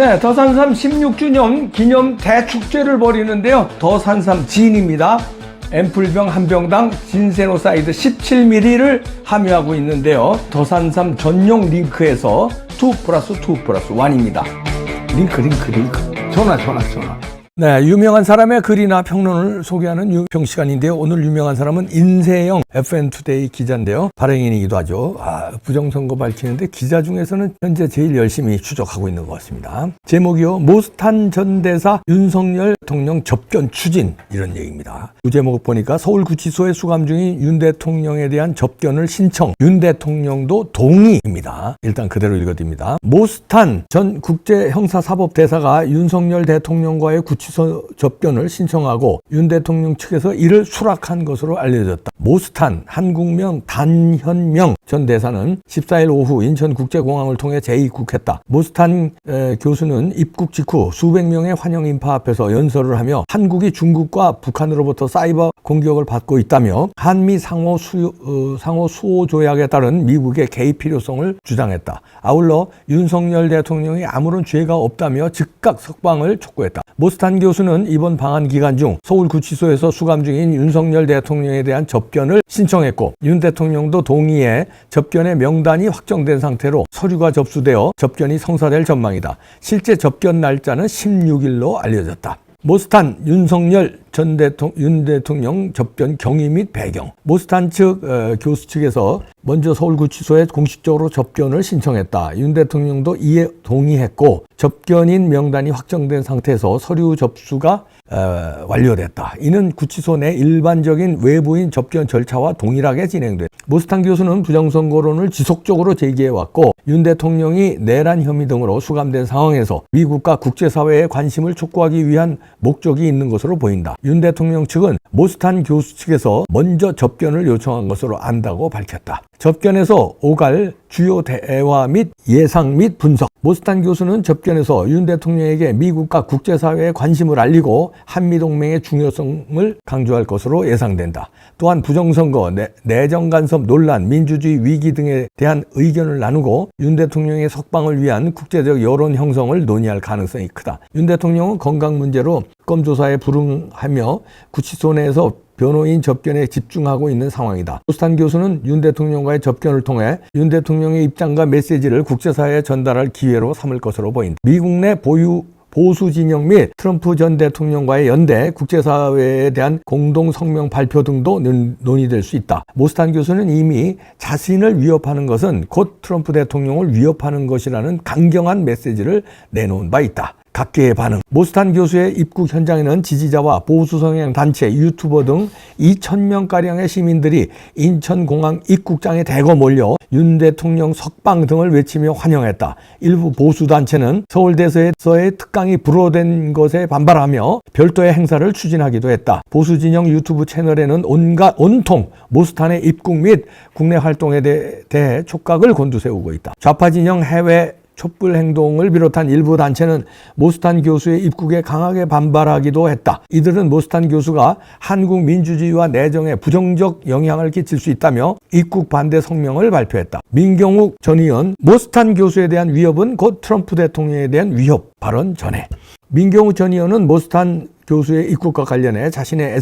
네, 더산삼 16주년 기념 대축제를 벌이는데요. 더산삼 진입니다. 앰플병 한 병당 진세노사이드 17ml를 함유하고 있는데요. 더산삼 전용 링크에서 2+2+1입니다. 링크. 전화. 네, 유명한 사람의 글이나 평론을 소개하는 유평 시간인데요. 오늘 유명한 사람은 인세영 FN투데이 기자인데요. 발행인이기도 하죠. 부정선거 밝히는데 기자 중에서는 현재 제일 열심히 추적하고 있는 것 같습니다. 제목이요. 모스탄 전 대사 윤석열 대통령 접견 추진, 이런 얘기입니다. 그 제목을 보니까 서울구치소에 수감 중인 윤 대통령에 대한 접견을 신청, 윤 대통령도 동의입니다. 일단 그대로 읽어드립니다. 모스탄 전 국제형사사법대사가 윤석열 대통령과의 구치소 접견을 신청하고 윤 대통령 측에서 이를 수락한 것으로 알려졌다. 모스탄 한국명 단현명 전 대사는 14일 오후 인천국제공항을 통해 재입국했다. 모스탄 교수는 입국 직후 수백 명의 환영 인파 앞에서 연설을 하며 한국이 중국과 북한으로부터 사이버 공격을 받고 있다며 한미 상호 수호 조약에 따른 미국의 개입 필요성을 주장했다. 아울러 윤석열 대통령이 아무런 죄가 없다며 즉각 석방을 촉구했다. 모스탄 교수는 이번 방한 기간 중 서울구치소에서 수감 중인 윤석열 대통령에 대한 접견을 신청했고 윤 대통령도 동의해 접견의 명단이 확정된 상태로 서류가 접수되어 접견이 성사될 전망이다. 실제 접견 날짜는 16일로 알려졌다. 모스탄 윤석열 윤 대통령 접견 경위 및 배경. 모스탄 측 교수 측에서 먼저 서울구치소에 공식적으로 접견을 신청했다. 윤 대통령도 이에 동의했고 접견인 명단이 확정된 상태에서 서류 접수가 완료됐다. 이는 구치소 내 일반적인 외부인 접견 절차와 동일하게 진행됐다. 모스탄 교수는 부정선거론을 지속적으로 제기해왔고 윤 대통령이 내란 혐의 등으로 수감된 상황에서 미국과 국제사회의 관심을 촉구하기 위한 목적이 있는 것으로 보인다. 윤 대통령 측은 모스탄 교수 측에서 먼저 접견을 요청한 것으로 안다고 밝혔다. 접견에서 오갈 주요 대화 및 예상 및 분석. 모스탄 교수는 접견에서 윤 대통령에게 미국과 국제사회의 관심을 알리고 한미동맹의 중요성을 강조할 것으로 예상된다. 또한 부정선거, 내정 간섭 논란, 민주주의 위기 등에 대한 의견을 나누고 윤 대통령의 석방을 위한 국제적 여론 형성을 논의할 가능성이 크다. 윤 대통령은 건강 문제로 특검조사에 불응하며 구치소 내에서 변호인 접견에 집중하고 있는 상황이다. 모스탄 교수는 윤 대통령과의 접견을 통해 윤 대통령의 입장과 메시지를 국제사회에 전달할 기회로 삼을 것으로 보인다. 미국 내 보수 진영 및 트럼프 전 대통령과의 연대, 국제사회에 대한 공동 성명 발표 등도 논의될 수 있다. 모스탄 교수는 이미 자신을 위협하는 것은 곧 트럼프 대통령을 위협하는 것이라는 강경한 메시지를 내놓은 바 있다. 각계의 반응. 모스탄 교수의 입국 현장에는 지지자와 보수 성향 단체, 유튜버 등 2,000명가량의 시민들이 인천공항 입국장에 대거 몰려 윤 대통령 석방 등을 외치며 환영했다. 일부 보수 단체는 서울대에서의 특강이 불허된 것에 반발하며 별도의 행사를 추진하기도 했다. 보수 진영 유튜브 채널에는 온통 모스탄의 입국 및 국내 활동에 대해 촉각을 곤두세우고 있다. 좌파 진영 해외 촛불 행동을 비롯한 일부 단체는 모스탄 교수의 입국에 강하게 반발하기도 했다. 이들은 모스탄 교수가 한국 민주주의와 내정에 부정적 영향을 끼칠 수 있다며 입국 반대 성명을 발표했다. 민경욱 전 의원, 모스탄 교수에 대한 위협은 곧 트럼프 대통령에 대한 위협 발언 전에. 민경욱 전 의원은 모스탄 교수의 입국과 관련해 자신의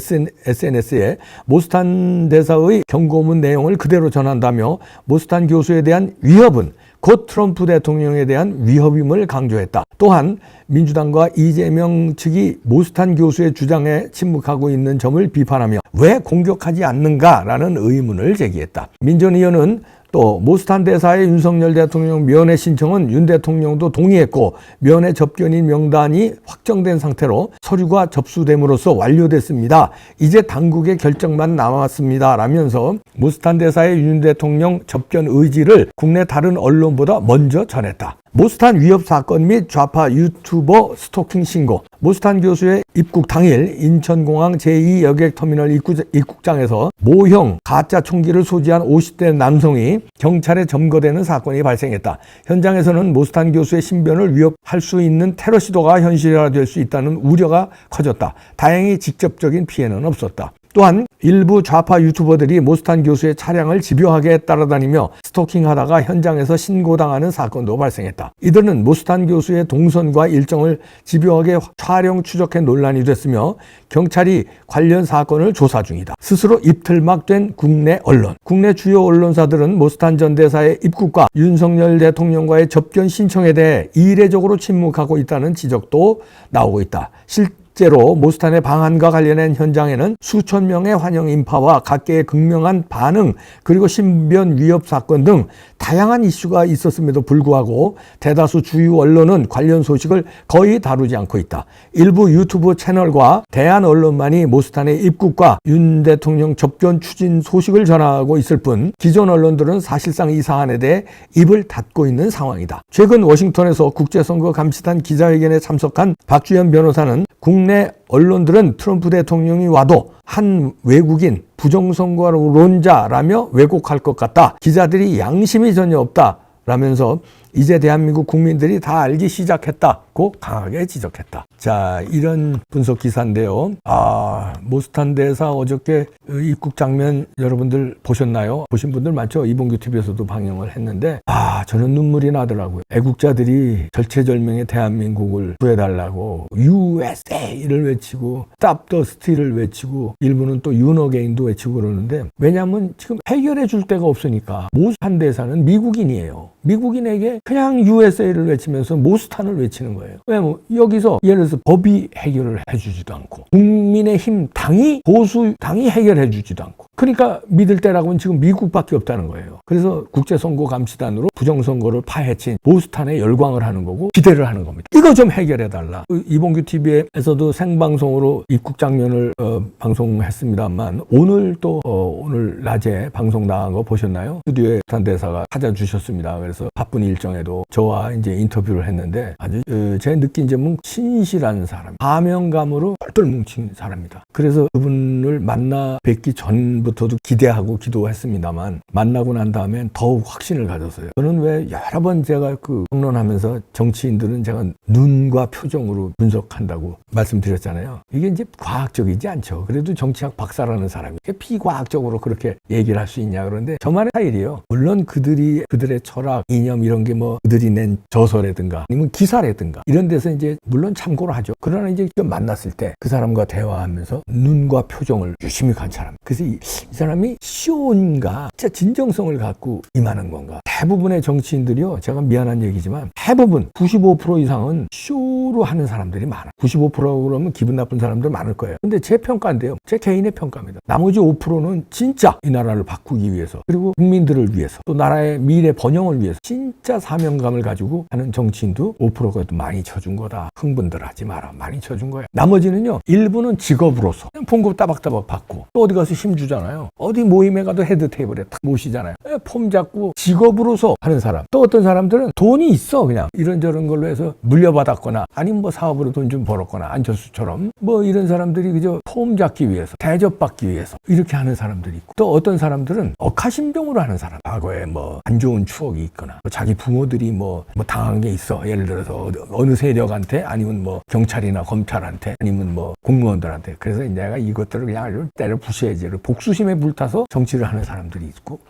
SNS에 모스탄 대사의 경고문 내용을 그대로 전한다며 모스탄 교수에 대한 위협은 곧 트럼프 대통령에 대한 위협임을 강조했다. 또한 민주당과 이재명 측이 모스탄 교수의 주장에 침묵하고 있는 점을 비판하며 왜 공격하지 않는가라는 의문을 제기했다. 민 전 의원은 또 모스탄 대사의 윤석열 대통령 면회 신청은 윤 대통령도 동의했고 면회 접견인 명단이 확정된 상태로 서류가 접수됨으로써 완료됐습니다. 이제 당국의 결정만 남았습니다. 라면서 모스탄 대사의 윤 대통령 접견 의지를 국내 다른 언론보다 먼저 전했다. 모스탄 위협 사건 및 좌파 유튜버 스토킹 신고. 모스탄 교수의 입국 당일 인천공항 제2여객터미널 입국장에서 모형 가짜 총기를 소지한 50대 남성이 경찰에 점거되는 사건이 발생했다. 현장에서는 모스탄 교수의 신변을 위협할 수 있는 테러 시도가 현실화될 수 있다는 우려가 커졌다. 다행히 직접적인 피해는 없었다. 또한 일부 좌파 유튜버들이 모스탄 교수의 차량을 집요하게 따라다니며 스토킹하다가 현장에서 신고당하는 사건도 발생했다. 이들은 모스탄 교수의 동선과 일정을 집요하게 촬영 추적해 논란이 됐으며 경찰이 관련 사건을 조사 중이다. 스스로 입틀막된 국내 언론. 국내 주요 언론사들은 모스탄 전 대사의 입국과 윤석열 대통령과의 접견 신청에 대해 이례적으로 침묵하고 있다는 지적도 나오고 있다. 실제로 모스탄의 방한과 관련된 현장에는 수천 명의 환영 인파와 각계의 극명한 반응, 그리고 신변 위협 사건 등 다양한 이슈가 있었음에도 불구하고 대다수 주요 언론은 관련 소식을 거의 다루지 않고 있다. 일부 유튜브 채널과 대한 언론만이 모스탄의 입국과 윤 대통령 접견 추진 소식을 전하고 있을 뿐 기존 언론들은 사실상 이 사안에 대해 입을 닫고 있는 상황이다. 최근 워싱턴에서 국제선거감시단 기자회견에 참석한 박주현 변호사는 국내 언론들은 트럼프 대통령이 와도 한 외국인 부정선거론자라며 왜곡할 것 같다. 기자들이 양심이 전혀 없다. 라면서 이제 대한민국 국민들이 다 알기 시작했다고 강하게 지적했다. 자, 이런 분석 기사인데요. 모스탄 대사 어저께 입국 장면 여러분들 보셨나요? 보신 분들 많죠? 이봉규 TV에서도 방영을 했는데 저는 눈물이 나더라고요. 애국자들이 절체절명의 대한민국을 구해달라고 USA를 외치고 Stop the Steal을 외치고 일부는 또 윤어게인도 외치고 그러는데, 왜냐하면 지금 해결해 줄 데가 없으니까. 모스탄 대사는 미국인이에요. 미국인에게 그냥 USA를 외치면서 모스탄을 외치는 거예요. 왜냐면 여기서 예를 들어서 법이 해결을 해주지도 않고 국민의힘 당이 보수당이 해결해 주지도 않고, 그러니까 믿을 때라고는 지금 미국밖에 없다는 거예요. 그래서 국제선거감시단으로 부정선거를 파헤친 모스탄에 열광을 하는 거고 기대를 하는 겁니다. 이거 좀 해결해달라. 이봉규 TV에서도 생방송으로 입국 장면을 방송했습니다만 오늘 또 오늘 낮에 방송 나간 거 보셨나요? 스튜디오에 모스탄 대사가 찾아주셨습니다. 그래서 바쁜 일정에도 저와 이제 인터뷰를 했는데 아주 제가 느낀 점은 신실한 사람, 사명감으로 똘똘 뭉친 사람이다. 그래서 그분을 만나 뵙기 전부터도 기대하고 기도했습니다만 만나고 난 다음엔 더욱 확신을 가졌어요. 저는 왜 여러 번 제가 평론하면서 정치인들은 제가 눈과 표정으로 분석한다고 말씀드렸잖아요. 이게 이제 과학적이지 않죠. 그래도 정치학 박사라는 사람이 비과학적으로 그렇게 얘기를 할 수 있냐 그러는데 저만의 스타일이에요. 물론 그들의 철학, 이념 이런 게 뭐 그들이 낸 저서라든가 아니면 기사라든가 이런 데서 이제 물론 참고를 하죠. 그러나 이제 만났을 때 그 사람과 대화하면서 눈과 표정을 유심히 관찰합니다. 그래서 이 사람이 쇼인가 진짜 진정성을 갖고 임하는 건가. 대부분의 정치인들이요, 제가 미안한 얘기지만 대부분 95% 이상은 쇼로 하는 사람들이 많아요. 95% 그러면 기분 나쁜 사람들 많을 거예요. 근데 제 평가인데요, 제 개인의 평가입니다. 나머지 5%는 진짜 이 나라를 바꾸기 위해서, 그리고 국민들을 위해서, 또 나라의 미래 번영을 위해서 진짜 사명감을 가지고 하는 정치인도 5%가 많이 쳐준 거다. 흥분들 하지 마라. 많이 쳐준 거야. 나머지는요, 일부는 직업으로서 그냥 봉급 따박따박 받고 또 어디 가서 힘주잖아요. 어디 모임에 가도 헤드 테이블에 탁 모시잖아요. 폼 잡고 직업으로서 하는 사람. 또 어떤 사람들은 돈이 있어. 그냥 이런저런 걸로 해서 물려받았거나 아니면 뭐 사업으로 돈 좀 벌었거나 안철수처럼 뭐 이런 사람들이 그저 폼 잡기 위해서, 대접받기 위해서 이렇게 하는 사람들이 있고, 또 어떤 사람들은 억하심정으로 하는 사람. 과거에 뭐 안 좋은 추억이 있거나 자기 부모들이 뭐 당한 게 있어. 예를 들어서 어느 세력한테, 아니면 뭐 경찰이나 검찰한테, 아니면 뭐 공무원들한테. 그래서 내가 이것들을 그냥 아주 때려 부셔야지. 복수심에 불타서 정치를 하는 사람들이 있고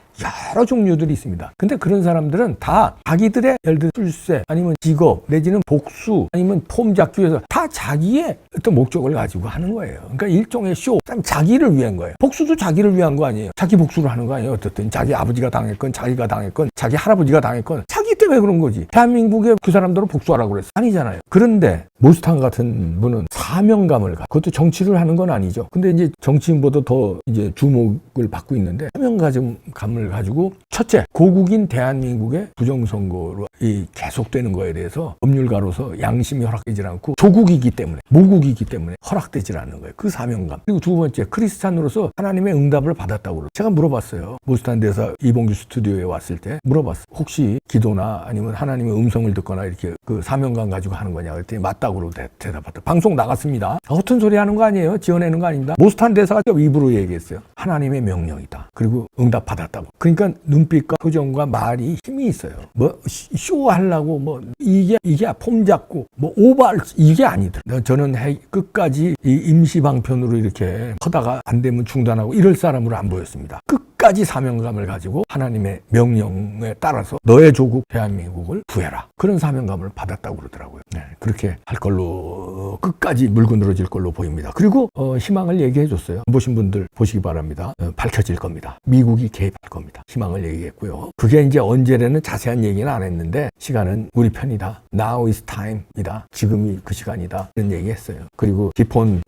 여러 종류들이 있습니다. 근데 그런 사람들은 다 자기들의 예를 들어 출세, 아니면 직업, 내지는 복수, 아니면 폼 잡기 위해서 다 자기의 어떤 목적을 가지고 하는 거예요. 그러니까 일종의 쇼, 자기를 위한 거예요. 복수도 자기를 위한 거 아니에요. 자기 복수를 하는 거 아니에요. 어쨌든 자기 아버지가 당했건 자기가 당했건 자기 할아버지가 당했건 자기 때문에 그런 거지. 대한민국에 그 사람들을 복수하라고 그랬어. 아니잖아요. 그런데 모스탄 같은 분은 사명감을 가지고, 그것도 정치를 하는 건 아니죠. 근데 이제 정치인보다 더 이제 주목을 받고 있는데, 사명감을 가지고 첫째, 고국인 대한민국의 부정선거로 계속되는 거에 대해서 법률가로서 양심이 허락되지 않고 조국이기 때문에, 모국이기 때문에 허락되지 않는 거예요. 그 사명감. 그리고 두 번째, 크리스찬으로서 하나님의 응답을 받았다고 그러죠. 제가 물어봤어요. 모스탄 대사 이봉규 스튜디오에 왔을 때 물어봤어요. 혹시 기도나 아니면 하나님의 음성을 듣거나 이렇게 그 사명감 가지고 하는 거냐 그랬더니 맞다고 그러고 대답하더라고요. 방송 나갔습니다. 허튼 소리 하는 거 아니에요. 지어내는 거 아닙니다. 모스탄 대사가 입으로 얘기했어요. 하나님의 명령이다. 그리고 응답받았다고. 그러니까 눈빛과 표정과 말이 힘이 있어요. 뭐 쇼하려고 뭐 이게 폼 잡고 뭐 오버할 이게 아니다. 저는 끝까지 이 임시 방편으로 이렇게 하다가 안 되면 중단하고 이럴 사람으로 안 보였습니다. 끝까지 사명감을 가지고 하나님의 명령에 따라서 너의 조국 대한민국을 구해라. 그런 사명감을 받았다고 그러더라고요. 네, 그렇게 할 걸로 끝까지 물고 늘어질 걸로 보입니다. 그리고 희망을 얘기해 줬어요. 보신 분들 보시기 바랍니다. 밝혀질 겁니다. 미국이 개입할 겁니다. 희망을 얘기했고요. 그게 이제 언제라는 자세한 얘기는 안 했는데 시간은 우리 편이다. Now is time이다. 지금이 그 시간이다. 이런 얘기했어요. 그리고 keep on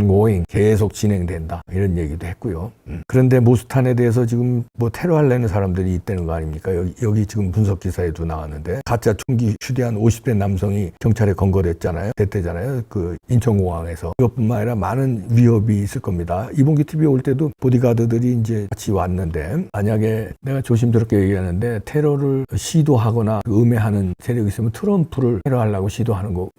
going 계속 진행된다. 이런 얘기도 했고요. 그런데 모스탄에 대해서 지금 뭐 테러하려는 사람들이 있다는 거 아닙니까? 여기 지금 분석 기사에도 나왔는데 가짜 총기 휴대한 50대 남성이 경찰에 건거됐잖아요. 됐대잖아요. 그 인천공항에서. 그것뿐만 아니라 많은 위협이 있을 겁니다. 이봉기 TV에 올 때도 보디가드들이 이제 같이 왔는데 만약에 내가 조심스럽게 얘기하는데 테러를 시도하거나 음해하는 세력이 있으면 트럼프를 테러하려고 시도하는 거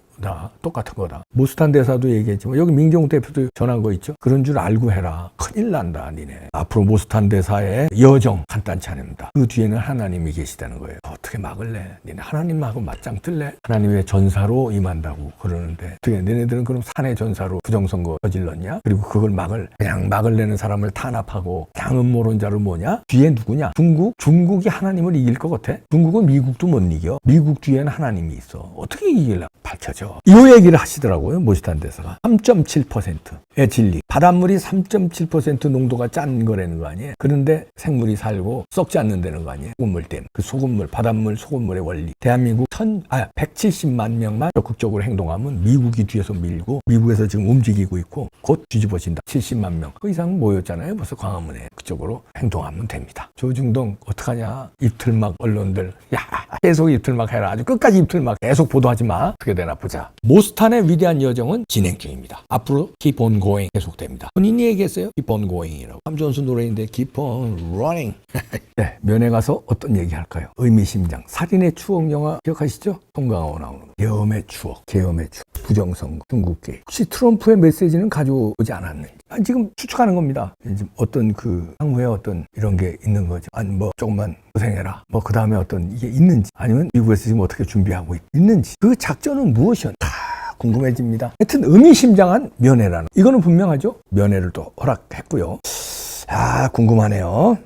똑같은 거다. 모스탄 대사도 얘기했지만 여기 민경욱 대표도 전한 거 있죠. 그런 줄 알고 해라. 큰일 난다 니네. 앞으로 모스탄 대사의 여정 간단치 않습니다. 그 뒤에는 하나님이 계시다는 거예요. 어떻게 막을래? 니네 하나님하고 맞짱 뜰래? 하나님의 전사로 임한다고 그러는데 어떻게 너네들은 그럼 산의 전사로 부정선거 저질렀냐? 그리고 그걸 그냥 막을래는 사람을 탄압하고 그냥 음모론자로 뭐냐? 뒤에 누구냐? 중국이 하나님을 이길 것 같아? 중국은 미국도 못 이겨. 미국 뒤에는 하나님이 있어. 어떻게 이길래? 밝혀져. 이 얘기를 하시더라고요. 모스탄 대사가 3.7%의 진리. 바닷물이 3.7% 농도가 짠 거라는 거 아니에요. 그런데 생물이 살고 썩지 않는다는 거 아니에요. 소금물 때문에. 그 소금물, 바닷물 소금물의 원리. 대한민국 170만 명만 적극적으로 행동하면 미국이 뒤에서 밀고 미국에서 지금 움직이고 있고 곧 뒤집어진다. 70만 명. 그 이상 모였잖아요. 벌써 광화문에. 그쪽으로 행동하면 됩니다. 조중동 어떡하냐. 입틀막 언론들. 야 계속 입틀막 해라. 아주 끝까지 입틀막 계속 보도하지 마. 어떻게 되나 보자. 모스탄의 위대한 여정은 진행 중입니다. 앞으로 keep on going 계속됩니다. 본인이 얘기했어요. keep on going이라고. 함존수 노래인데 keep on running. 네, 면회 가서 어떤 얘기 할까요? 의미심장. 살인의 추억 영화 기억하시죠? 송강호 나오는 거. 계엄의 추억, 부정선거, 중국계. 혹시 트럼프의 메시지는 가져오지 않았는지. 지금 추측하는 겁니다. 이제 어떤 그 향후에 어떤 이런 게 있는 거죠. 아니 뭐 조금만 고생해라. 뭐 그 다음에 어떤 이게 있는지 아니면 미국에서 지금 어떻게 준비하고 있는지 그 작전은 무엇이었나 궁금해집니다. 하여튼 의미심장한 면회라는 이거는 분명하죠. 면회를 또 허락했고요. 궁금하네요.